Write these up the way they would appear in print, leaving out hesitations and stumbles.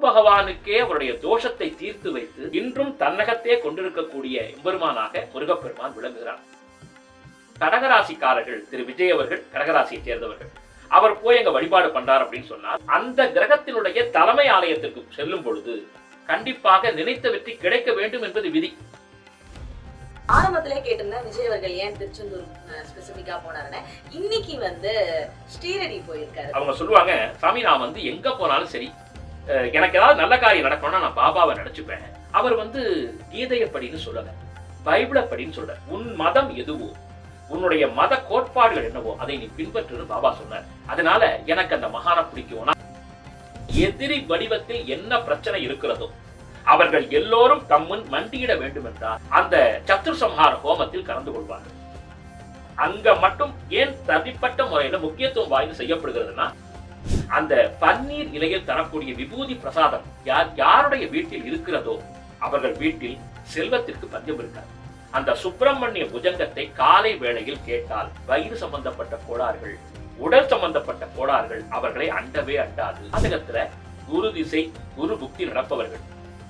பகவானுக்கே அவருடைய தோஷத்தை தீர்த்து வைத்து இன்றும் தன்னகத்தே கொண்டிருக்கக்கூடிய எம்பெருமானாக முருகப்பெருமான் விளங்குகிறார். கடகராசிக்காரர்கள், திரு விஜய் அவர்கள் கடகராசியை சேர்ந்தவர்கள், அவர் போய் எங்க வழிபாடு பண்றார் அப்படின்னு சொன்னால் அந்த கிரகத்தினுடைய தலைமை ஆலயத்திற்கு செல்லும் பொழுது கண்டிப்பாக நினைத்த வெற்றி கிடைக்க வேண்டும் என்பது விதி. ஆரம்பத்திலே கேட்டிருந்தேன் விஜய் அவர்கள் ஏன் திருச்செந்தூர் ஸ்பெசிபிக்கா போனாருன்னு. இன்னைக்கு ஸ்ரீரடி போயிருக்காரு. அவங்க சொல்லுவாங்க, சாமி நான் எங்க போனாலும் சரி, எனக்கு ஏதாவது நல்ல காரியம் நடக்கணும்னா நான் பாபாவை நினைச்சுப்பேன். அவர் கீதையை படின்னு சொல்லல, பைபிளை படின்னு சொல்ற. உன் மதம் எதுவோ, உன்னுடைய மத கோட்பாடுகள் என்னவோ அதை நீ பின்பற்றுன்னு பாபா சொன்னார். அதனால எனக்கு அந்த மகானை பிடிக்கும். எதிரி வடிவத்தில் என்ன பிரச்சனை இருக்கிறதோ அவர்கள் எல்லோரும் தம்முன் மண்டியிட வேண்டும் என்றால் அந்த சத்துர்சம்ஹார ஹோமத்தில் கலந்து கொள்வார்கள். அங்க மட்டும் ஏன் தனிப்பட்ட முறையில முக்கியத்துவம் வாய்ந்து செய்யப்படுகிறதுனா, அந்த பன்னீர் இலையில் தரக்கூடிய விபூதி பிரசாதம் யாருடைய வீட்டில் இருக்கிறதோ அவர்கள் வீட்டில் செல்வத்திற்கு பஞ்சம் இருக்காது. அந்த சுப்பிரமணிய புஜங்கத்தை காலை வேளையில் கேட்டால் வயிறு சம்பந்தப்பட்ட கோளாறுகள், உடல் சம்பந்தப்பட்ட கோளாறுகள் அவர்களை அண்டவே அண்டாது. ஜாதகத்துல குரு திசை, குரு புக்தி நடப்பவர்கள்,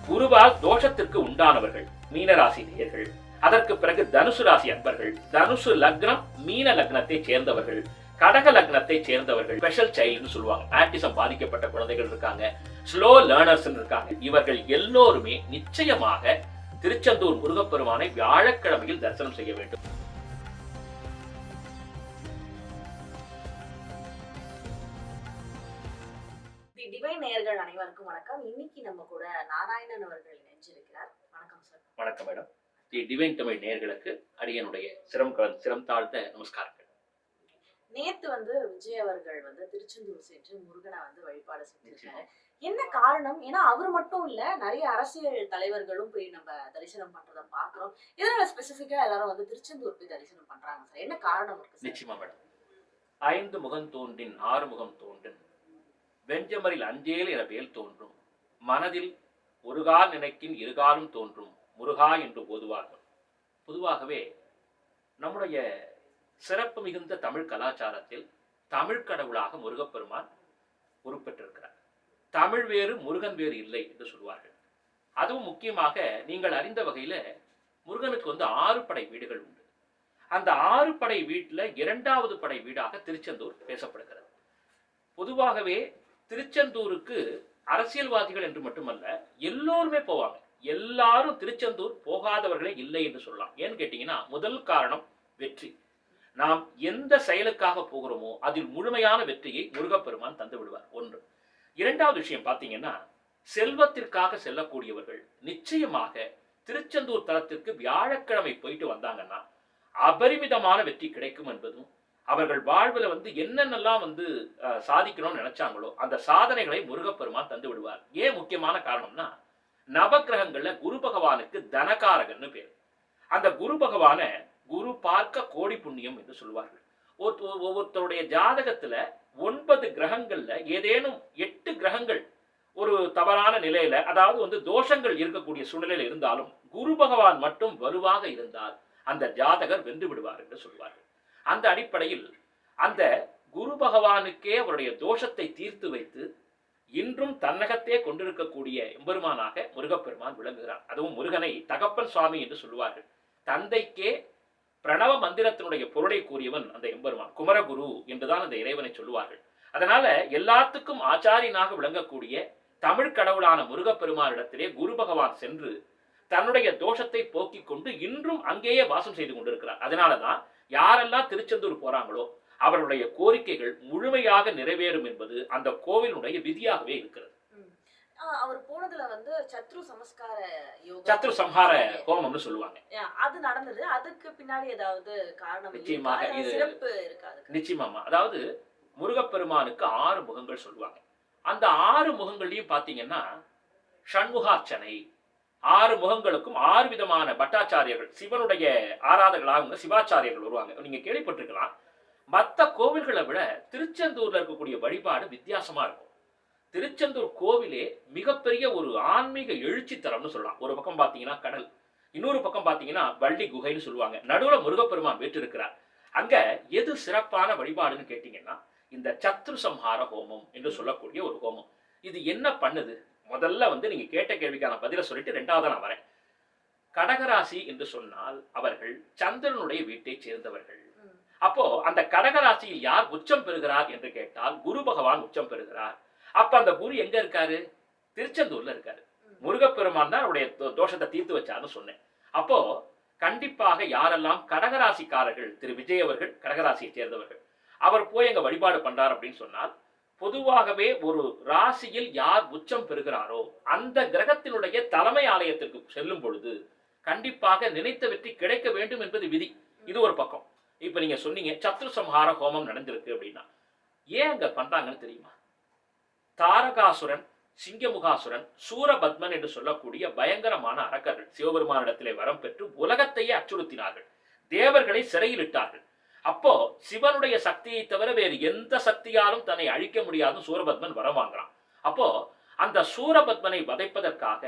குருவால் தோஷத்திற்கு உண்டானவர்கள் மீனராசி நேயர்கள், அதற்கு பிறகு தனுசு ராசி அன்பர்கள், தனுசு லக்னம் மீன லக்னத்தை சேர்ந்தவர்கள், கடக லக்னத்தை சேர்ந்தவர்கள், ஸ்பெஷல் சைல்டுன்னு சொல்லுவாங்க, ஆட்டிசம் பாதிக்கப்பட்ட குழந்தைகள் இருக்காங்க, ஸ்லோ லேர்னர்ஸ் இருக்காங்க. இவர்கள் எல்லோருமே நிச்சயமாக திருச்செந்தூர் முருகப்பெருமானை வியாழக்கிழமையில் தரிசனம் செய்ய வேண்டும். டிவைன் நேயர்கள் அனைவருக்கும் வணக்கம். இன்னைக்கு நம்ம கூட நாராயணன் அவர்கள் இணைஞ்சிருக்கிறார். வணக்கம் சார். வணக்கம் மேடம். தி டிவைன் தமிழ் நேயர்களுக்கு அடியனுடைய சிரம் தாழ்ந்த நமஸ்காரங்கள். நேத்து விஜய் அவர்கள் திருச்செந்தூர் சென்று முருகனை வழிபாடு செஞ்சிருக்காரு. என்ன காரணம்? ஏன்னா அவர் மட்டும் இல்ல, நிறைய அரசியல் தலைவர்களும் போய் நம்ம தரிசனம் பண்றதை பாக்குறோம். இதனால ஸ்பெசிபிக்கா எல்லாரும் திருச்செந்தூர் போய் தரிசனம் பண்றாங்க சார். என்ன காரணம் இருக்கு? நிச்சயமா மேடம். 5 முகம் தோன்றின் 6 முகம் தோன்றின் வெஞ்சமரில் அஞ்சேல் என வேல் தோன்றும், மனதில் ஒரு கால் நினைக்கின் இருகாலும் தோன்றும் முருகா என்று ஓதுவார்கள். பொதுவாகவே நம்முடைய சிறப்பு மிகுந்த தமிழ் கலாச்சாரத்தில் தமிழ் கடவுளாக முருகப்பெருமான் உருப்பெற்றிருக்கிறார். தமிழ் வேறு முருகன் வேறு இல்லை என்று சொல்வார்கள். அதுவும் முக்கியமாக நீங்கள் அறிந்த வகையில முருகனுக்கு 6 படை வீடுகள் உண்டு. அந்த 6 படை வீட்டுல 2வது படை வீடாக திருச்செந்தூர் பேசப்படுகிறது. பொதுவாகவே திருச்செந்தூருக்கு அரசியல்வாதிகள் என்று மட்டுமல்ல, எல்லோருமே போவாங்க. எல்லாரும் திருச்செந்தூர் போகாதவர்களே இல்லை என்று சொல்லலாம். ஏன்னு கேட்டீங்கன்னா, முதல் காரணம் வெற்றி. நாம் எந்த செயலுக்காக போகிறோமோ அதில் முழுமையான வெற்றியை முருகப்பெருமான் தந்து விடுவார். 1. 2வது விஷயம் பார்த்தீங்கன்னா, செல்வத்திற்காக செல்லக்கூடியவர்கள் நிச்சயமாக திருச்செந்தூர் தலத்திற்கு வியாழக்கிழமை போயிட்டு வந்தாங்கன்னா அபரிமிதமான வெற்றி கிடைக்கும் என்பதும், அவர்கள் வாழ்வில் என்னென்னலாம் சாதிக்கணும்னு நினைச்சாங்களோ அந்த சாதனைகளை முருகப்பெருமான் தந்து விடுவார். ஏன் முக்கியமான காரணம்னா, நவக்கிரகங்கள்ல குரு பகவானுக்கு தனகாரகன்னு பேர். அந்த குரு பகவான குரு பார்க்க கோடி புண்ணியம் என்று சொல்வார்கள். ஒவ்வொருத்தருடைய ஜாதகத்துல 9 கிரகங்கள்ல ஏதேனும் 8 கிரகங்கள் ஒரு தவறான நிலையில, அதாவது தோஷங்கள் இருக்கக்கூடிய சூழ்நிலையில் இருந்தாலும் குரு பகவான் மட்டும் வலுவாக இருந்தால் அந்த ஜாதகர் வென்று விடுவார் என்று சொல்வார்கள். அந்த அடிப்படையில் அந்த குரு பகவானுக்கே அவருடைய தோஷத்தை தீர்த்து வைத்து இன்றும் தன்னகத்தே கொண்டிருக்கக்கூடிய எம்பெருமானாக முருகப்பெருமான் விளங்குகிறார். அதுவும் முருகனை தகப்பன் சுவாமி என்று சொல்லுவார்கள். தந்தைக்கே பிரணவ மந்திரத்தினுடைய பொருளை கூறியவன் அந்த எம்பெருமான், குமரகுரு என்றுதான் அந்த இறைவனை சொல்லுவார்கள். அதனால எல்லாத்துக்கும் ஆச்சாரியனாக விளங்கக்கூடிய தமிழ் கடவுளான முருகப்பெருமானிடத்திலே குரு பகவான் சென்று தன்னுடைய தோஷத்தை போக்கிக் கொண்டு இன்றும் அங்கேயே வாசம் செய்து கொண்டிருக்கிறார். அதனாலதான் யாரெல்லாம் திருச்செந்தூர் போறாங்களோ அவர்களுடைய கோரிக்கைகள் முழுமையாக நிறைவேறும் என்பது அந்த கோவிலுடைய விதியாகவே இருக்கிறது. அவர் போனதுல சத்ரு சம்ஹார ஹோமம்னு சொல்லுவாங்க. அது நடந்தது. அதுக்கு பின்னாடி ஏதாவது காரணம்? நிச்சயமாக இது சிறப்பு இருக்காது. நிச்சயமாமா. அதாவது முருகப்பெருமானுக்கு 6 முகங்கள் சொல்லுவாங்க. அந்த 6 முகங்களையும் பாத்தீங்கன்னா ஷண்முகார்ச்சனை, 6 முகங்களுக்கும் 6 விதமான பட்டாச்சாரியர்கள், சிவனுடைய ஆராதகர்களாக சிவாச்சாரியர்கள் வருவாங்க. நீங்க கேள்விப்பட்டிருக்கலாம். மற்ற கோவில்களை விட திருச்செந்தூர்ல இருக்கக்கூடிய வழிபாடு வித்தியாசமா இருக்கும். திருச்செந்தூர் கோவிலே மிகப்பெரிய ஒரு ஆன்மீக எழுச்சி தரம்னு சொல்லலாம். ஒரு பக்கம் பாத்தீங்கன்னா கடல், இன்னொரு பக்கம் பாத்தீங்கன்னா வள்ளி குகைன்னு சொல்லுவாங்க. நடுவுல முருகப்பெருமான் வீற்றிருக்கிறார். அங்க எது சிறப்பான வழிபாடுன்னு கேட்டீங்கன்னா, இந்த சத்ரு சம்ஹார ஹோமம் என்று சொல்லக்கூடிய ஒரு ஹோமம். இது என்ன பண்ணுது? முதல்ல வந்து நீங்க கேட்ட கேள்விக்கான பதில சொல்லிட்டு ரெண்டாவது நான் வரேன். கடகராசி என்று சொன்னால் அவர்கள் சந்திரனுடைய வீட்டை சேர்ந்தவர்கள். அப்போ அந்த கடகராசியில் யார் உச்சம் பெறுகிறார் என்று கேட்டால் குரு பகவான் உச்சம் பெறுகிறார். அப்ப அந்த குரு எங்க இருக்காரு? திருச்செந்தூர்ல இருக்காரு. முருகப்பெருமான் தான் அவருடைய தோஷத்தை தீர்த்து வச்சாருன்னு சொன்னேன். அப்போ கண்டிப்பாக யாரெல்லாம் கடகராசிக்காரர்கள், திரு விஜய் அவர்கள் கடகராசியை சேர்ந்தவர்கள், அவர் போய் எங்க வழிபாடு பண்றார் அப்படின்னு சொன்னால், பொதுவாகவே ஒரு ராசியில் யார் உச்சம் பெறுகிறாரோ அந்த கிரகத்தினுடைய தலைமை ஆலயத்திற்கு செல்லும் பொழுது கண்டிப்பாக நினைத்த வெற்றி கிடைக்க வேண்டும் என்பது விதி. இது ஒரு பக்கம். இப்ப நீங்க சொன்னீங்க சத்ரு சம்ஹார ஹோமம் நடந்திருக்கு அப்படின்னா ஏன் அங்க பண்றாங்கன்னு தெரியுமா? தாரகாசுரன், சிங்கமுகாசுரன், சூரபத்மன் என்று சொல்லக்கூடிய பயங்கரமான அரக்கர்கள் சிவபெருமானிடத்திலே வரம் பெற்று உலகத்தையே அச்சுறுத்தினார்கள், தேவர்களை சிறையில் இட்டார்கள். அப்போ சிவனுடைய சக்தியை தவிர வேறு எந்த சக்தியாலும் தன்னை அழிக்க முடியாதுன்னு சூரபத்மன் வரம் வாங்குறான். அப்போ அந்த சூரபத்மனை வதைப்பதற்காக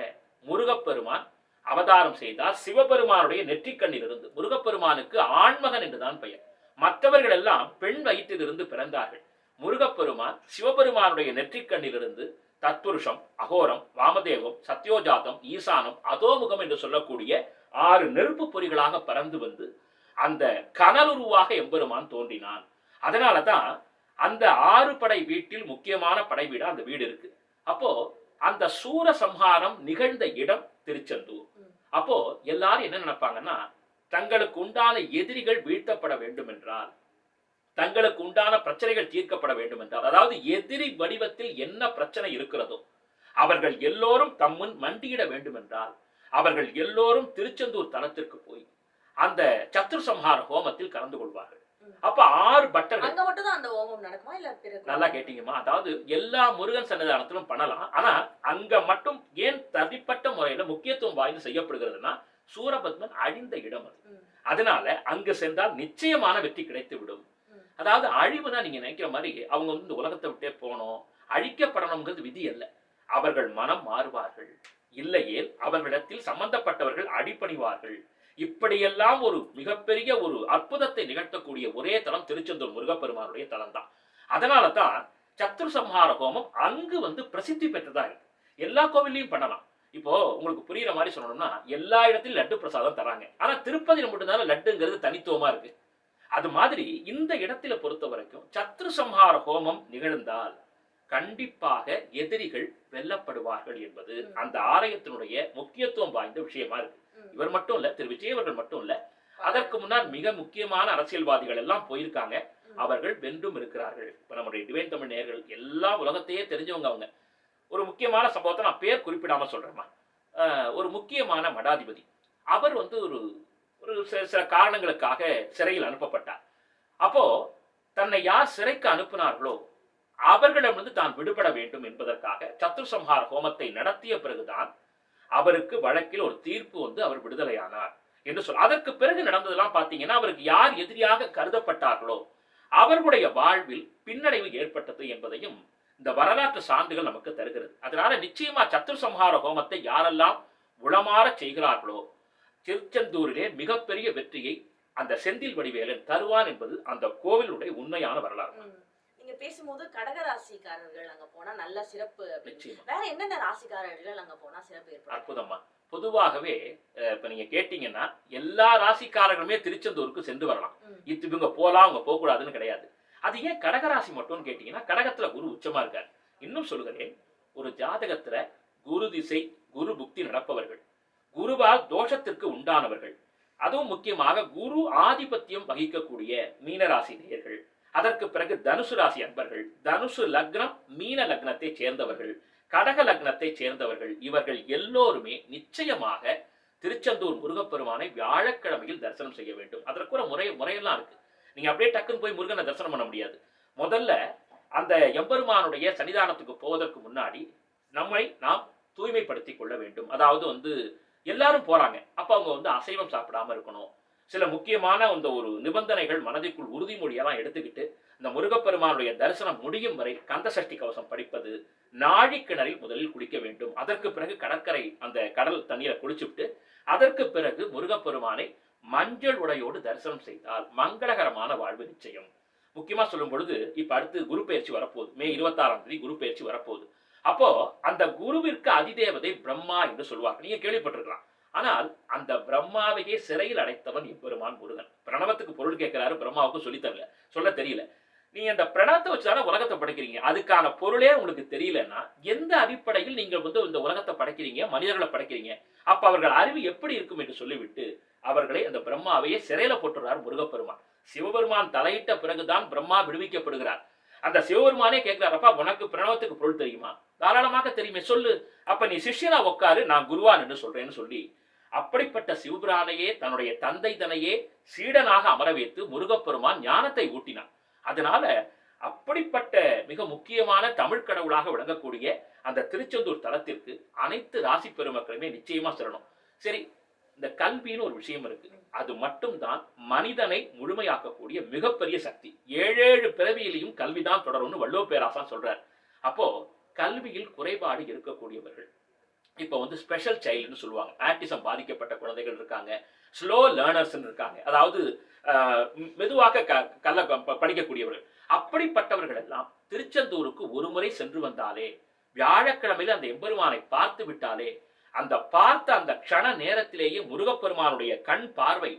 முருகப்பெருமான் அவதாரம் செய்தார். சிவபெருமானுடைய நெற்றிக்கண்ணில் இருந்து, முருகப்பெருமானுக்கு ஆண்மகன் என்றுதான் பெயர், மற்றவர்கள் எல்லாம் பெண் வயிற்றிலிருந்து பிறந்தார்கள். முருகப்பெருமான் சிவபெருமானுடைய நெற்றிக்கண்ணிலிருந்து தத்புருஷம், அகோரம், வாமதேவம், சத்யோஜாதம், ஈசானம், அதோமுகம் என்று சொல்லக்கூடிய 6 நெருப்பு பொறிகளாக பறந்து வந்து அந்த கனலுருவாக எம்பெருமான் தோன்றினான். அதனாலதான் அந்த 6 படை வீட்டில் முக்கியமான படை வீடா அந்த வீடு இருக்கு. அப்போ அந்த சூர சம்ஹாரம் நிகழ்ந்த இடம் திருச்செந்தூர். அப்போ எல்லாரும் என்ன நினைப்பாங்கன்னா, தங்களுக்கு உண்டான எதிரிகள் வீழ்த்தப்பட வேண்டும் என்றால், தங்களுக்கு உண்டான பிரச்சனைகள் தீர்க்கப்பட வேண்டும் என்றால், அதாவது எதிரி வடிவத்தில் என்ன பிரச்சனை இருக்கிறதோ அவர்கள் எல்லோரும் தம்முன் மண்டியிட வேண்டும் என்றால் அவர்கள் எல்லோரும் திருச்செந்தூர் தலத்திற்கு போய் அந்த சத்ரு சம்ஹார ஹோமத்தில் கலந்து கொள்வார்கள். அப்ப 6 பட்டர்கள். அங்க மட்டும் தான் அந்த ஹோமம் நடக்குமா இல்ல பிறகு? நல்லா கேட்டீங்கம்மா. அதாவது எல்லா முருகன் சன்னிதானத்திலும் பண்ணலாம். ஆனா அங்க மட்டும் ஏன் தனிப்பட்ட முறையில முக்கியத்துவம் வாய்ந்து செய்யப்படுகிறதுனா, சூரபத்மன் அழிந்த இடம் அது. அதனால அங்கு சென்றால் நிச்சயமான வெற்றி கிடைத்து விடும். அதாவது அழிவுனா நீங்க நினைக்கிற மாதிரி அவங்க வந்து இந்த உலகத்தை விட்டே போனோம், அழிக்கப்படணுங்கிறது விதி அல்ல. அவர்கள் மனம் மாறுவார்கள், இல்லையே அவர்களிடத்தில் சம்பந்தப்பட்டவர்கள் அடிபணிவார்கள். இப்படியெல்லாம் ஒரு மிகப்பெரிய ஒரு அற்புதத்தை நிகழ்த்தக்கூடிய ஒரே தலம் திருச்செந்தூர் முருகப்பெருமானுடைய தலம் தான். அதனால தான் சத்ரு சம்ஹார ஹோமம் அங்கு வந்து பிரசித்தி பெற்றதா இருக்கு. எல்லா கோவிலையும் பண்ணலாம். இப்போ உங்களுக்கு புரியுற மாதிரி சொல்லணும்னா, எல்லா இடத்திலும் லட்டு பிரசாதம் தராங்க. ஆனா திருப்பதியில மட்டும்தான் லட்டுங்கிறது தனித்துவமா இருக்கு. அது மாதிரி இந்த இடத்துல பொறுத்த வரைக்கும் சத்ரு சம்ஹார ஹோமம் நிகழ்ந்தால் கண்டிப்பாக எதிரிகள் வெல்லப்படுவார்கள் என்பது அந்த ஆலயத்தினுடைய முக்கியத்துவம் வாய்ந்த விஷயமா இருக்கு. இவர் மட்டும் இல்ல, திரு விஜய் அவர்கள் மட்டும் இல்ல, அதற்கு முன்னால் மிக முக்கியமான அரசியல்வாதிகள் எல்லாம் போயிருக்காங்க, அவர்கள் வென்றும் இருக்கிறார்கள். இப்ப நம்முடைய டிவைன் தமிழ் நேயர்கள் எல்லா உலகத்தையே தெரிஞ்சவங்க. அவங்க ஒரு முக்கியமான சம்பவத்தை நான் பேர் குறிப்பிடாம சொல்றேம்மா. ஒரு முக்கியமான மடாதிபதி, அவர் வந்து ஒரு சில காரணங்களுக்காக சிறையில் அனுப்பப்பட்டார். அப்போ தன்னை யார் சிறைக்கு அனுப்பினார்களோ அவர்களிடமிருந்து தான் விடுபட வேண்டும் என்பதற்காக சத்ரு சம்ஹார ஹோமத்தை நடத்திய பிறகுதான் அவருக்கு வழக்கில் ஒரு தீர்ப்பு வந்து அவர் விடுதலையானார் என்று சொல்ல. அதற்கு பிறகு நடந்ததெல்லாம் பார்த்தீங்கன்னா, அவருக்கு யார் எதிரியாக கருதப்பட்டார்களோ அவர்களுடைய வாழ்வில் பின்னடைவு ஏற்பட்டது என்பதையும் இந்த வரலாற்று சான்றுகள் நமக்கு தருகிறது. அதனால நிச்சயமா சத்ரு சம்ஹார ஹோமத்தை யாரெல்லாம் உளமாற செய்கிறார்களோ திருச்செந்தூரிலே மிகப்பெரிய வெற்றியை அந்த செந்தில் வடிவேலன் தருவான் என்பது அந்த கோவிலுடைய உண்மையான வரலாறு. நீங்க பேசும்போது கடகராசிக்காரர்கள் அங்க போனா நல்ல சிறப்பு, வேற என்னென்ன ராசிக்காரர்கள் அங்க போனா சிறப்பு ஏற்படும்? அற்புதமா. பொதுவாகவே இப்ப நீங்க கேட்டீங்கன்னா எல்லா ராசிக்காரர்களுமே திருச்செந்தூருக்கு சென்று வரலாம். இவங்க போலாம் அவங்க போக கூடாதுன்னு கிடையாது. அது ஏன் கடகராசி மட்டும்னு கேட்டீங்கன்னா, கடகத்துல குரு உச்சமா இருக்காரு. இன்னும் சொல்லுகிறேன், ஒரு ஜாதகத்துல குரு திசை குரு புக்தி நடப்பவர்கள், குருவால் தோஷத்திற்கு உண்டானவர்கள், அதுவும் முக்கியமாக குரு ஆதிபத்தியம் வகிக்கக்கூடிய மீனராசி நேயர்கள், அதற்கு பிறகு தனுசு ராசி அன்பர்கள், தனுசு லக்னம் மீன லக்னத்தை சேர்ந்தவர்கள், கடக லக்னத்தை சேர்ந்தவர்கள், இவர்கள் எல்லோருமே நிச்சயமாக திருச்செந்தூர் முருகப்பெருமானை வியாழக்கிழமையில் தரிசனம் செய்ய வேண்டும். அதற்கு ஒரு முறையெல்லாம் இருக்கு. நீங்க அப்படியே டக்குன்னு போய் முருகனை தரிசனம் பண்ண முடியாது. முதல்ல அந்த எம்பெருமானுடைய சன்னிதானத்துக்கு போவதற்கு முன்னாடி நம்மை நாம் தூய்மைப்படுத்திக் கொள்ள வேண்டும். அதாவது வந்து எல்லாரும் போறாங்க, அப்ப அவங்க வந்து அசைவம் சாப்பிடாம இருக்கணும். சில முக்கியமான அந்த ஒரு நிபந்தனைகள் மனதிற்குள் உறுதிமொழியெல்லாம் எடுத்துக்கிட்டு இந்த முருகப்பெருமானுடைய தரிசனம் முடியும் வரை கந்த சஷ்டி கவசம் படிப்பது, நாழிக்கிணறில் முதலில் குளிக்க வேண்டும். அதற்கு பிறகு கடற்கரை அந்த கடல் தண்ணீரை குளிச்சுவிட்டு அதற்கு பிறகு முருகப்பெருமானை மஞ்சள் உடையோடு தரிசனம் செய்தால் மங்களகரமான வாழ்வு நிச்சயம். முக்கியமா சொல்லும் பொழுது இப்ப அடுத்து குரு பயிற்சி வரப்போகுது. மே 26ஆம் தேதி குரு பயிற்சி வரப்போகுது. அப்போ அந்த குருவிற்கு அதிதேவதை பிரம்மா என்று சொல்வார்கள், நீங்க கேள்விப்பட்டிருக்கலாம். ஆனால் அந்த பிரம்மாவையே சிறையில் அடைத்தவன் எம்பெருமான் முருகன். பிரணவத்துக்கு பொருள் கேட்கிறாரு, பிரம்மாவுக்கு சொல்லி தரல, சொல்ல தெரியல. நீங்க அந்த பிரணவத்தை வச்சுதானே உலகத்தை படைக்கிறீங்க, அதுக்கான பொருளே உங்களுக்கு தெரியலன்னா எந்த அடிப்படையில் நீங்கள் இந்த உலகத்தை படைக்கிறீங்க, மனிதர்களை படைக்கிறீங்க? அப்ப அவர்கள் அறிவு எப்படி இருக்கும் என்று சொல்லிவிட்டு அவர்களை அந்த பிரம்மாவையே சிறையில போட்டுறார் முருகப்பெருமான். சிவபெருமான் தலையிட்ட பிறகுதான் பிரம்மா விடுவிக்கப்படுகிறார். அந்த சிவபெருமானே கேட்கிறார், அப்பா உனக்கு பிரணவத்துக்கு பொருள் தெரியுமா? தாராளமாக தெரியுமே, சொல்லு. அப்ப நீ சிஷ்யனா உட்காரு, நான் குருவான் என்று சொல்றேன்னு சொல்லி அப்படிப்பட்ட சிவபிரானையே தன்னுடைய தந்தை தனையே சீடனாக அமர வைத்து முருகப்பெருமான் ஞானத்தை ஊட்டினான். அதனால அப்படிப்பட்ட மிக முக்கியமான தமிழ் கடவுளாக விளங்கக்கூடிய அந்த திருச்செந்தூர் தலத்திற்கு அனைத்து ராசி பெருமக்களுமே நிச்சயமா செல்லணும். சரி, இந்த கல்வின்னு ஒரு விஷயம் இருக்கு, அது மட்டும்தான் மனிதனை முழுமையாக்கக்கூடிய மிகப்பெரிய சக்தி. 7 பிறவியிலையும் கல்விதான் தொடரும்னு வள்ளுவ பேராசான் சொல்றார். அப்போ கல்வியில் குறைபாடு இருக்கக்கூடியவர்கள், இப்போ ஸ்பெஷல் சைல்டுன்னு சொல்லுவாங்க, ஆட்டிசம் பாதிக்கப்பட்ட குழந்தைகள் இருக்காங்க, ஸ்லோ லேர்னர்ஸ் இருக்காங்க, அதாவது மெதுவாக படிக்கக்கூடியவர்கள். அப்படிப்பட்டவர்கள் எல்லாம் திருச்செந்தூருக்கு ஒரு முறை சென்று வந்தாலே, வியாழக்கிழமையில அந்த எம்பெருமானை பார்த்து விட்டாலே, அந்த பார்த்த அந்த க்ஷண நேரத்திலேயே முருகப்பெருமானுடைய கண் பார்வை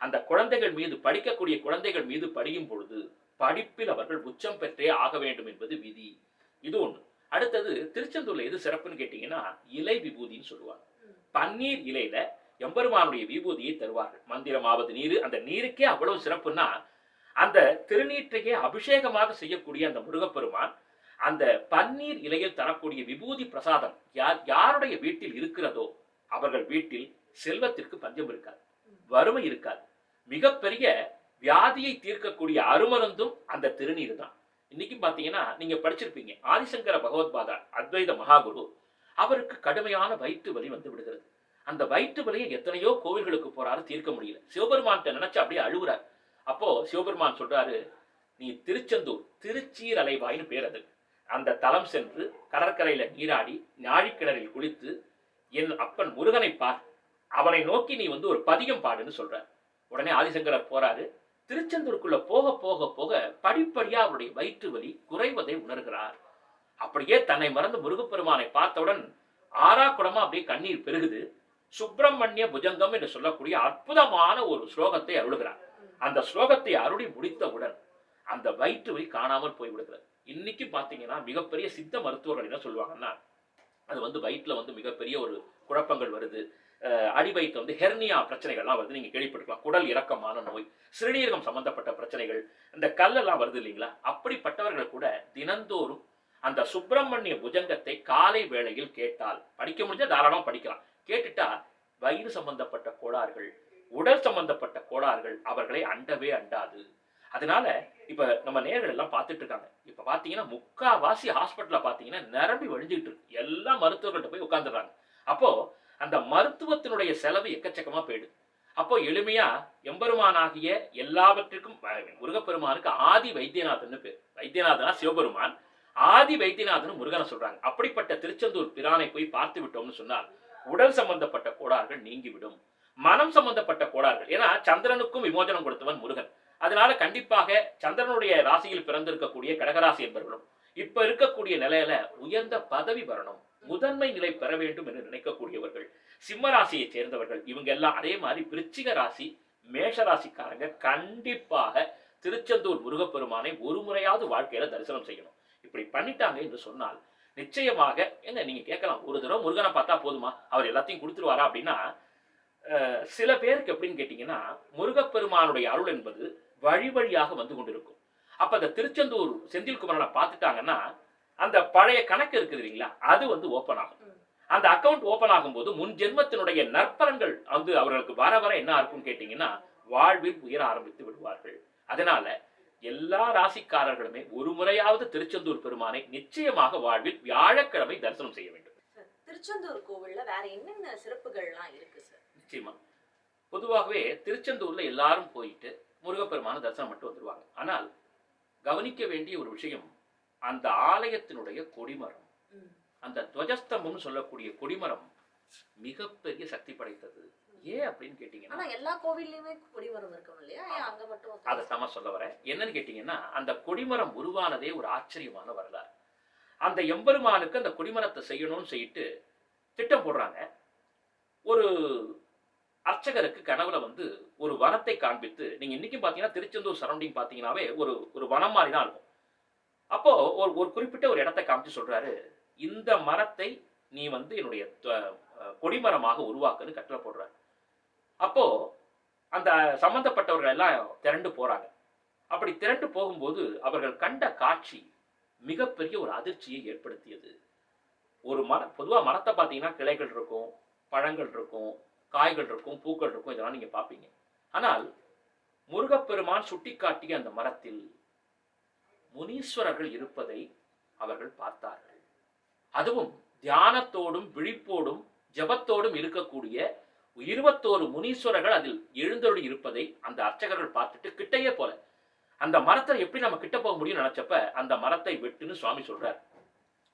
அந்த குழந்தைகள் மீது, படிக்கக்கூடிய குழந்தைகள் மீது படியும் பொழுது படிப்பில் அவர்கள் உச்சம் பெற்றே ஆக வேண்டும் என்பது விதி. இது ஒண்ணு. அடுத்தது, திருச்செந்தூர்ல எது சிறப்புன்னு கேட்டீங்கன்னா இலை விபூதின்னு சொல்லுவாங்க. பன்னீர் இலையில எம்பெருமானுடைய விபூதியை தருவார்கள். மந்திரமாவது நீர், அந்த நீருக்கே அவ்வளவு சிறப்புன்னா, அந்த திருநீற்றையே அபிஷேகமாக செய்யக்கூடிய அந்த முருகப்பெருமான் அந்த பன்னீர் இலையில் தரக்கூடிய விபூதி பிரசாதம் யாருடைய வீட்டில் இருக்கிறதோ அவர்கள் வீட்டில் செல்வத்திற்கு பஞ்சம் இருக்காது, வறுமை இருக்காது. மிகப்பெரிய வியாதியை தீர்க்கக்கூடிய அருமருந்தும் அந்த திருநீர் தான். இன்னைக்கு பாத்தீங்கன்னா நீங்க படிச்சிருப்பீங்க, ஆதிசங்கர பகவத்பாதா அத்வைத மகாகுரு, அவருக்கு கடுமையான வயிற்று வலி வந்து விடுகிறது. அந்த வயிற்று வலியை எத்தனையோ கோவில்களுக்கு போறாரு, தீர்க்க முடியல. சிவபெருமான் நினைச்சு அப்படியே அழுகுறார். அப்போ சிவபெருமான் சொல்றாரு, நீ திருச்செந்தூர் திருச்சீர் அலைவாயின்னு பேர், அது அந்த தலம் சென்று கடற்கரையில நீராடி ஞாழிக்கிணறில் குளித்து என் அப்பன் முருகனை பார், அவனை நோக்கி நீ ஒரு பதிகம் பாடுன்னு சொல்ற. உடனே ஆதிசங்கரர் போறாரு. திருச்செந்தூருக்குள்ள போக போக போக படிப்படியா அவருடைய வயிற்று வலி குறைவதை உணர்கிறார். அப்படியே தன்னை மறந்து முருகப்பெருமானை பார்த்தவுடன் ஆறாக்குடமா அப்படியே கண்ணீர் பெருகுது. சுப்பிரமணிய புஜங்கம் என்று சொல்லக்கூடிய அற்புதமான ஒரு ஸ்லோகத்தை அருளுகிறார். அந்த ஸ்லோகத்தை அருளி முடித்தவுடன் அந்த வயிற்று வலி காணாமல் போய்விடுகிறது. இன்னைக்கு பாத்தீங்கன்னா மிகப்பெரிய சித்த மருத்துவர்கள் என்ன சொல்லுவாங்கன்னா, அது வயிற்றுல மிகப்பெரிய ஒரு குழப்பங்கள் வருது, அடி வயிற்று ஹெர்னியா பிரச்சனைகள்லாம் வருது, நீங்க கேள்விப்பட்டிருக்கலாம். குடல் இறக்கமான நோய், சிறுநீரகம் சம்பந்தப்பட்ட பிரச்சனைகள், இந்த கல்லெல்லாம் வருது இல்லைங்களா? அப்படிப்பட்டவர்கள் கூட தினந்தோறும் அந்த சுப்பிரமணிய புஜங்கத்தை காலை வேளையில் கேட்டால், படிக்க முடிஞ்சா தாராளமா படிக்கலாம், கேட்டுட்டா வயிறு சம்பந்தப்பட்ட கோளாறுகள், உடல் சம்பந்தப்பட்ட கோளாறுகள் அவர்களை அண்டவே அண்டாது. அதனால இப்ப நம்ம நேர்கள் எல்லாம் பார்த்துட்டு இருக்காங்க. இப்ப பாத்தீங்கன்னா முக்காவாசி ஹாஸ்பிட்டல்ல பாத்தீங்கன்னா நிரம்பி வழிஞ்சிட்டு இருக்கு. எல்லா மருத்துவர்கள்ட்ட போய் உட்கார்ந்துடுறாங்க. அப்போ அந்த மருத்துவத்தினுடைய செலவு எக்கச்சக்கமா போயிடுது. அப்போ எளிமையா எம்பெருமானாகிய எல்லாவற்றிற்கும் முருகப்பெருமானுக்கு ஆதி வைத்தியநாதன் பேர். வைத்தியநாதனா சிவபெருமான், ஆதி வைத்தியநாதன் முருகனை சொல்றாங்க. அப்படிப்பட்ட திருச்செந்தூர் பிரானை போய் பார்த்து விட்டோம்னு சொன்னால் உடல் சம்பந்தப்பட்ட கோளாறுகள் நீங்கிவிடும், மனம் சம்பந்தப்பட்ட கோளாறுகள். ஏன்னா சந்திரனுக்கும் விமோசனம் கொடுத்தவன் முருகன். அதனால கண்டிப்பாக சந்திரனுடைய ராசியில் பிறந்திருக்கக்கூடிய கடகராசி என்பவர்களும் இப்ப இருக்கக்கூடிய நிலையில உயர்ந்த பதவி வரணும், முதன்மை நிலை பெற வேண்டும் என்று நினைக்கக்கூடியவர்கள், சிம்ம ராசியை சேர்ந்தவர்கள், இவங்க எல்லாம் அதே மாதிரி விருச்சிக ராசி, மேஷ ராசிக்காரங்க கண்டிப்பாக திருச்செந்தூர் முருகப்பெருமானை ஒரு முறையாவது வாழ்க்கையில தரிசனம் செய்யணும். இப்படி பண்ணிட்டாங்க என்று சொன்னால் நிச்சயமாக, என்ன நீங்க கேட்கலாம், ஒரு தடவை முருகனை பார்த்தா போதுமா, அவர் எல்லாத்தையும் கொடுத்துருவாரா அப்படின்னா, சில பேருக்கு எப்படின்னு கேட்டீங்கன்னா, முருகப்பெருமானுடைய அருள் என்பது வழி வழியாக வந்து கொண்டிருக்கும். அப்ப அந்த திருச்செந்தூர் செந்தில் குமரனை பார்த்துட்டாங்கன்னா அந்த பழைய கணக்கு இருக்குது இல்லைங்களா, அது ஓப்பன் ஆகும். அந்த அக்கௌண்ட் ஓப்பன் ஆகும்போது முன் ஜென்மத்தினுடைய நற்பலன்கள் அவர்களுக்கு வர வர என்ன இருக்கும்னு கேட்டீங்கன்னா வாழ்வில் உயர ஆரம்பித்து விடுவார்கள். அதனால எல்லா ராசிக்காரர்களுமே ஒரு முறையாவது திருச்செந்தூர் பெருமானை நிச்சயமாக வாழ்வில் வியாழக்கிழமை தரிசனம் செய்ய வேண்டும். திருச்செந்தூர் கோவில்ல வேற என்னென்ன சிறப்புகள்லாம் இருக்கு சார்? நிச்சயமா, பொதுவாகவே திருச்செந்தூர்ல எல்லாரும் போயிட்டு முருகப்பெருமான தரிசனம் மட்டும் வந்துருவாங்க. ஆனால் கவனிக்க வேண்டிய ஒரு விஷயம், அந்த ஆலயத்தினுடைய கொடிமரம், அந்த துவஜஸ்தம்பம் சொல்லக்கூடிய கொடிமரம் மிகப்பெரிய சக்தி படைத்தது. ஏன் அப்படின்னு கேட்டீங்கன்னா, எல்லா கோவில்லையுமே கொடிமரம் இருக்கும் இல்லையா, அங்க மட்டும்? அதை சம சொல்ல வரேன். என்னன்னு கேட்டீங்கன்னா, அந்த கொடிமரம் உருவானதே ஒரு ஆச்சரியமான வரலாறு. அந்த எம்பெருமானுக்கு அந்த கொடிமரத்தை செய்யணும்னு சொல்லிட்டு திட்டம் போடுறாங்க. ஒரு அர்ச்சகருக்கு கனவுல வந்து ஒரு வனத்தை காண்பித்து, நீங்க இன்னைக்கும் பார்த்தீங்கன்னா திருச்செந்தூர் சரௌண்டிங் பார்த்தீங்கன்னாவே ஒரு ஒரு வனம் மாரி தான் இருக்கும். அப்போ ஒரு ஒரு குறிப்பிட்ட ஒரு இடத்த காமிச்சு சொல்றாரு, "இந்த மரத்தை நீ வந்து என்னுடைய கொடிமரமாக உருவாக்குன்னு" கட்டளை போடுறாரு. அப்போ அந்த சம்பந்தப்பட்டவர்கள் எல்லாம் திரண்டு போறாங்க. அப்படி திரண்டு போகும்போது அவர்கள் கண்ட காட்சி மிகப்பெரிய ஒரு அதிர்ச்சியை ஏற்படுத்தியது. ஒரு பொதுவா மரத்த பார்த்தீங்கன்னா கிளைகள் இருக்கும், பழங்கள் இருக்கும், காய்கள் இருக்கும், பூக்கள் இருக்கும். இதெல்லாம் நீங்க பார்ப்பீங்க. ஆனால் முருகப்பெருமான் சுட்டிக்காட்டிய அந்த மரத்தில் முனீஸ்வரர்கள் இருப்பதை அவர்கள் பார்த்தார்கள். அதுவும் தியானத்தோடும் விழிப்போடும் ஜபத்தோடும் இருக்கக்கூடிய 21 முனீஸ்வரர்கள் அதில் எழுந்தருளி இருப்பதை அந்த அர்ச்சகர்கள் பார்த்துட்டு கிட்டையே போல அந்த மரத்தை எப்படி நம்ம கிட்ட போக முடியும் நினைச்சப்ப அந்த மரத்தை வெட்டுன்னு சுவாமி சொல்றார்.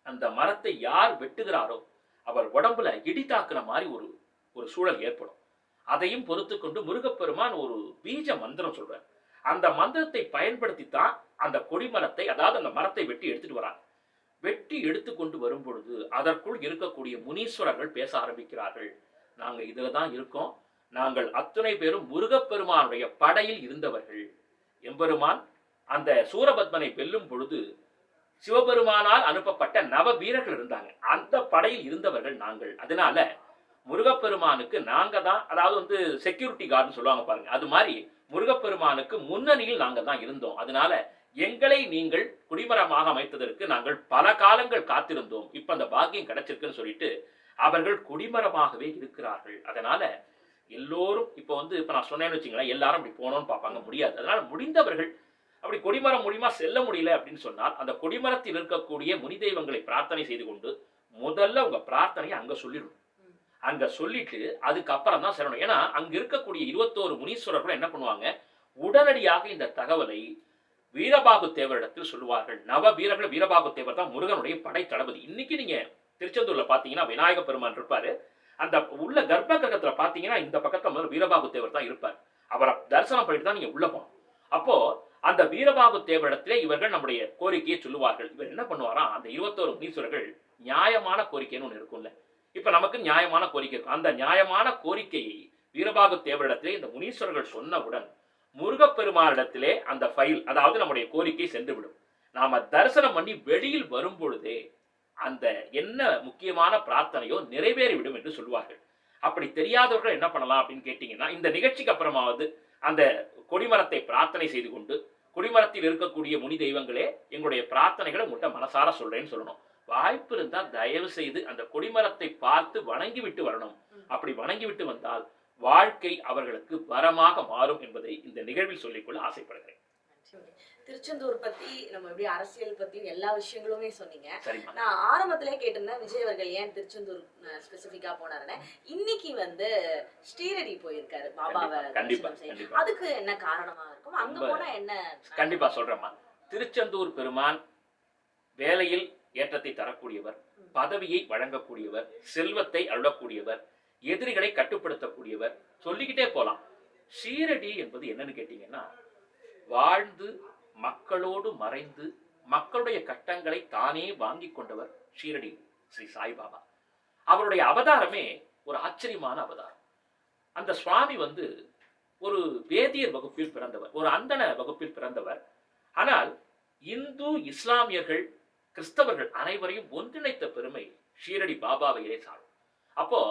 அந்த மரத்தை யார் வெட்டுகிறாரோ அவர் உடம்புல இடி தாக்குன மாதிரி ஒரு ஒரு சூழல் ஏற்படும். அதையும் பொறுத்து கொண்டு முருகப்பெருமான் ஒரு பீஜ மந்திரம் சொல்றார். அந்த மந்திரத்தை பயன்படுத்தி தான் அந்த கொடிமரத்தை, அதாவது அந்த மரத்தை வெட்டி எடுத்துட்டு வராங்க. வெட்டி எடுத்து கொண்டு வரும் பொழுது அதற்குள் இருக்கக்கூடிய முனீஸ்வரர்கள் பேச ஆரம்பிக்கிறார்கள். நாங்க இதுல தான் இருக்கோம். நாங்கள் அத்தனை பேரும் முருகப்பெருமானுடைய படையில் இருந்தவர்கள். எம்பெருமான் அந்த சூரபத்மனை வெல்லும் பொழுது சிவபெருமானால் அனுப்பப்பட்ட நவ வீரர்கள் இருந்தாங்க. அந்த படையில் இருந்தவர்கள் நாங்கள். அதனால முருகப்பெருமானுக்கு நாங்க தான், அதாவது வந்து செக்யூரிட்டி கார்டுன்னு சொல்லுவாங்க பாருங்க, அது மாதிரி முருகப்பெருமானுக்கு முன்னணியில் நாங்க தான் இருந்தோம். அதனால எங்களை நீங்கள் குடிமரமாக அமைத்ததற்கு நாங்கள் பல காலங்கள் காத்திருந்தோம். இப்ப அந்த பாக்கியம் கிடைச்சிருக்குன்னு சொல்லிட்டு அவர்கள் குடிமரமாகவே இருக்கிறார்கள். அதனால எல்லோரும் இப்ப நான் சொன்னேன்னு வச்சுங்களேன், எல்லாரும் அப்படி போனோம்னு பார்ப்பாங்க, முடியாது. அதனால முடிந்தவர்கள் அப்படி கொடிமரம் மூலியமா செல்ல முடியல அப்படின்னு சொன்னால் அந்த கொடிமரத்தில் இருக்கக்கூடிய முனி தெய்வங்களை பிரார்த்தனை செய்து கொண்டு முதல்ல உங்க பிரார்த்தனையை அங்க சொல்லிடணும். அங்க சொல்லிட்டு அதுக்கப்புறம் தான் செல்லணும். ஏன்னா அங்க இருக்கக்கூடிய 21 முனீஸ்வரர்கள் என்ன பண்ணுவாங்க, உடனடியாக இந்த தகவலை வீரபாகு தேவரிடத்தில் சொல்லுவார்கள். நவ வீரர்கள், வீரபாகு தேவர் தான் முருகனுடைய படை தளபதி. இன்னைக்கு நீங்க திருச்செந்தூர்ல பாத்தீங்கன்னா விநாயக பெருமான் இருப்பாரு. அந்த உள்ள கர்ப்ப கிரகத்துல பாத்தீங்கன்னா இந்த பக்கத்துல முதல்ல வீரபாகு தேவர் தான் இருப்பார். அவரை தரிசனம் பண்ணிட்டு தான் நீங்க உள்ள போகணும். அப்போ அந்த வீரபாகு தேவரிடத்திலே இவர்கள் நம்முடைய கோரிக்கையை சொல்லுவார்கள். இவர் என்ன பண்ணுவாராம், அந்த 21 முனீஸ்வரர்கள் நியாயமான கோரிக்கைன்னு ஒன்று இருக்கும்ல. இப்ப நமக்கு நியாயமான கோரிக்கை இருக்கும். அந்த நியாயமான கோரிக்கையை வீரபாகு தேவரிடத்திலே இந்த முனீஸ்வரர்கள் சொன்னவுடன் முருகப்பெருமானிடத்திலே அந்த ஃபைல், அதாவது நம்முடைய கோரிக்கை சென்று விடும். நாம தரிசனம் பண்ணி வெளியில் வரும் பொழுதே அந்த என்ன முக்கியமான பிரார்த்தனையோ நிறைவேறிவிடும் என்று சொல்லுவார்கள். அப்படி தெரியாதவர்கள் என்ன பண்ணலாம் அப்படின்னு கேட்டீங்கன்னா, இந்த நிகழ்ச்சிக்கு அப்புறமாவது அந்த கொடிமரத்தை பிரார்த்தனை செய்து கொண்டு, கொடிமரத்தில் இருக்கக்கூடிய முனி தெய்வங்களே எங்களுடைய பிரார்த்தனைகளை உங்கள்கிட்ட மனசார சொல்றேன்னு சொல்லணும். வாய்ப்பு இருந்தா தயவு செய்து அந்த கொடிமரத்தை பார்த்து வணங்கி விட்டு வரணும். அப்படி வணங்கி விட்டு வந்தால் வாழ்க்கை அவர்களுக்கு வரமாக மாறும் என்பதை இந்த நிகழ்வில் சொல்லிக்கொள்ள ஆசைப்படுகிறேன். திருச்செந்தூர் பத்தி, நம்ம எப்படி அரசியல் பத்தி எல்லா விஷயங்களுமே சொன்னீங்க. சரிம்மா. நான் ஆரம்பத்திலே கேட்டிருந்தேன் விஜய் அவர்கள் ஏன் திருச்செந்தூர் ஸ்பெசிபிக்கா போனாருன்னு. இன்னைக்கு வந்து ஸ்ரீரடி போயிருக்காரு பாபாவை தரிசனம் செய்ய. அதுக்கு என்ன காரணமா இருக்கும், அங்க போனா என்ன? கண்டிப்பா சொல்றேம்மா. திருச்செந்தூர் பெருமான் வேலையில் ஏற்றத்தை தரக்கூடியவர், பதவியை வழங்கக்கூடியவர், செல்வத்தை அருளக்கூடியவர், எதிரிகளை கட்டுப்படுத்தக்கூடியவர், சொல்லிக்கிட்டே போலாம். ஷீரடி என்பது என்னன்னு கேட்டீங்கன்னா, வாழ்ந்து மக்களோடு மறைந்து மக்களுடைய கட்டங்களை தானே வாங்கி கொண்டவர் ஷீரடி ஸ்ரீ சாய்பாபா. அவருடைய அவதாரமே ஒரு ஆச்சரியமான அவதாரம். அந்த சுவாமி வந்து ஒரு வேதியர் வகுப்பில் பிறந்தவர், ஒரு அந்தண வகுப்பில் பிறந்தவர். ஆனால் இந்து, இஸ்லாமியர்கள், கிறிஸ்தவர்கள் அனைவரையும் ஒன்றிணைத்த பெருமை ஷீரடி பாபாவையே சாரும். அப்போ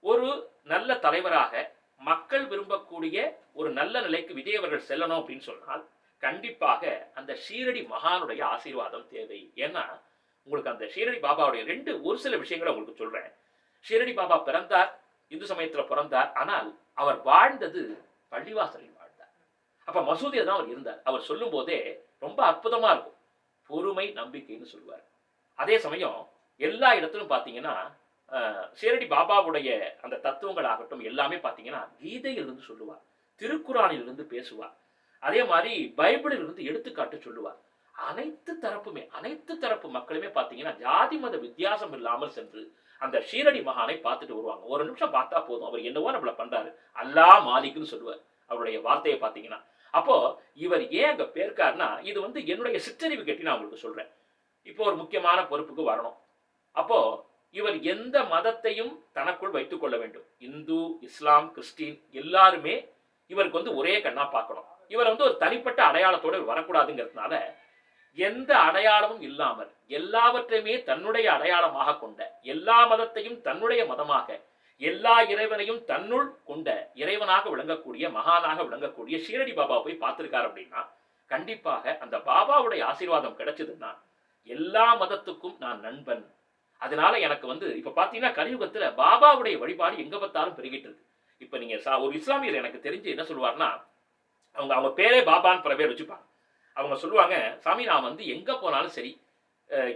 ஒரு நல்ல தலைவராக மக்கள் விரும்பக்கூடிய ஒரு நல்ல நிலைக்கு விஜய் அவர்கள் செல்லணும் அப்படின்னு சொன்னால் கண்டிப்பாக அந்த ஷீரடி மகானுடைய ஆசீர்வாதம் தேவை. ஏன்னா உங்களுக்கு அந்த ஷீரடி பாபாவுடைய ஒரு சில விஷயங்களை உங்களுக்கு சொல்றேன். ஷீரடி பாபா பிறந்தார், இந்து சமயத்துல பிறந்தார். ஆனால் அவர் வாழ்ந்தது பள்ளிவாசலில் வாழ்ந்தார். அப்ப மசூதியில தான் அவர் இருந்தார். அவர் சொல்லும் போதே ரொம்ப அற்புதமா இருக்கும். பொறுமை, நம்பிக்கைன்னு சொல்லுவார். அதே சமயம் எல்லா இடத்திலும் பாத்தீங்கன்னா ஷீரடி பாபாவுடைய அந்த தத்துவங்கள் ஆகட்டும் எல்லாமே பாத்தீங்கன்னா கீதையிலிருந்து சொல்லுவார், திருக்குறானிலிருந்து பேசுவார், அதே மாதிரி பைபிளில் இருந்து எடுத்துக்காட்டு சொல்லுவார். அனைத்து தரப்பு மக்களுமே பாத்தீங்கன்னா ஜாதி மத வித்தியாசம் இல்லாமல் சென்று அந்த ஷீரடி மகானை பார்த்துட்டு வருவாங்க. ஒரு நிமிஷம் பார்த்தா போதும், அவர் என்னவோ நம்மள பண்றாரு, அல்லாஹ் மாலிக்னு சொல்லுவார் அவருடைய வார்த்தையை பாத்தீங்கன்னா. அப்போ இவர் ஏன் அங்க பேர்க்காருன்னா, இது வந்து என்னுடைய சிற்றறிவு கட்டி நான் உங்களுக்கு சொல்றேன். இப்போ ஒரு முக்கியமான பொறுப்புக்கு வரணும். அப்போ இவர் எந்த மதத்தையும் தனக்குள் வைத்துக் கொள்ள வேண்டும். இந்து, இஸ்லாம், கிறிஸ்டின் எல்லாருமே இவருக்கு ஒரே கண்ணா பார்க்கணும். இவர் ஒரு தனிப்பட்ட அடையாளத்தோடு வரக்கூடாதுங்கிறதுனால எந்த அடையாளமும் இல்லாமல் எல்லாவற்றையுமே தன்னுடைய அடையாளமாக கொண்ட, எல்லா மதத்தையும் தன்னுடைய மதமாக, எல்லா இறைவனையும் தன்னுள் கொண்ட இறைவனாக விளங்கக்கூடிய, மகானாக விளங்கக்கூடிய ஷீரடி பாபா போய் பார்த்திருக்காரு அப்படின்னா கண்டிப்பாக அந்த பாபாவுடைய ஆசீர்வாதம் கிடைச்சதுன்னா எல்லா மதத்துக்கும் நான் நண்பன். அதனால எனக்கு இப்ப பாத்தீங்கன்னா கலியுகத்துல பாபாவுடைய வழிபாடு எங்க பார்த்தாலும் பெருகிட்டு இருக்கு. இப்ப நீங்க ஒரு இஸ்லாமியர் எனக்கு தெரிஞ்சு என்ன சொல்லுவாருன்னா, அவங்க பேரே பாபான்னு பல பேர் வச்சுப்பாங்க. அவங்க சொல்லுவாங்க, சாமி நான் எங்க போனாலும் சரி,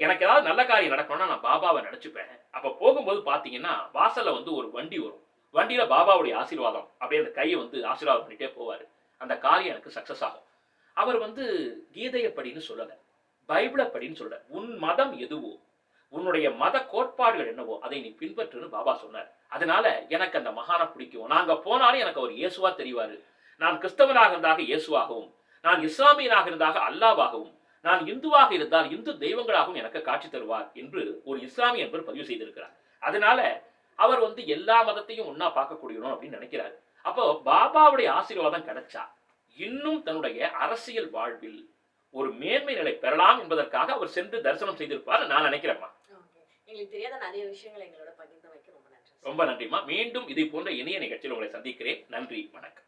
எனக்கு ஏதாவது நல்ல காரியம் நடக்கணும்னா நான் பாபாவை நினைச்சுப்பேன். அப்ப போகும்போது பாத்தீங்கன்னா வாசல்ல ஒரு வண்டி வரும். வண்டியில பாபாவுடைய ஆசீர்வாதம் அப்படியே அந்த கையை ஆசீர்வாதம் பண்ணிட்டே போவாரு. அந்த காரியம் எனக்கு சக்சஸ் ஆகும். அவர் கீதையை படின்னு சொல்லல, பைபிளை படின்னு சொல்லல. உன் மதம் எதுவோ, உன்னுடைய மத கோட்பாடுகள் என்னவோ அதை நீ பின்பற்றுன்னு பாபா சொன்னார். அதனால எனக்கு அந்த மகானை பிடிக்கும். நாங்க போனாலும் எனக்கு அவர் இயேசுவா தெரிவாரு. நான் கிறிஸ்தவனாக இருந்தாக இயேசுவாகவும், நான் இஸ்லாமியனாக இருந்தாக அல்லாவாகவும், நான் இந்துவாக இருந்தால் இந்து தெய்வங்களாகவும் எனக்கு காட்சி தருவார் என்று ஒரு இஸ்லாமிய என்பவர் பதிவு செய்திருக்கிறார். அதனால அவர் எல்லா மதத்தையும் ஒன்னா பார்க்கக்கூடியணும் அப்படின்னு நினைக்கிறார். அப்போ பாபாவுடைய ஆசீர்வாதம் கிடைச்சா இன்னும் தன்னுடைய அரசியல் வாழ்வில் ஒரு மேன்மை நிலை பெறலாம் என்பதற்காக அவர் சென்று தரிசனம் செய்திருப்பார் நான் நினைக்கிறேன்மா. எங்களுக்கு தெரியாத நிறைய விஷயங்களை எங்களோட பகிர்ந்து வைக்க ரொம்ப நன்றி. ரொம்ப நன்றிமா. மீண்டும் இதை போன்ற இணைய நிகழ்ச்சியில் உங்களை சந்திக்கிறேன். நன்றி, வணக்கம்.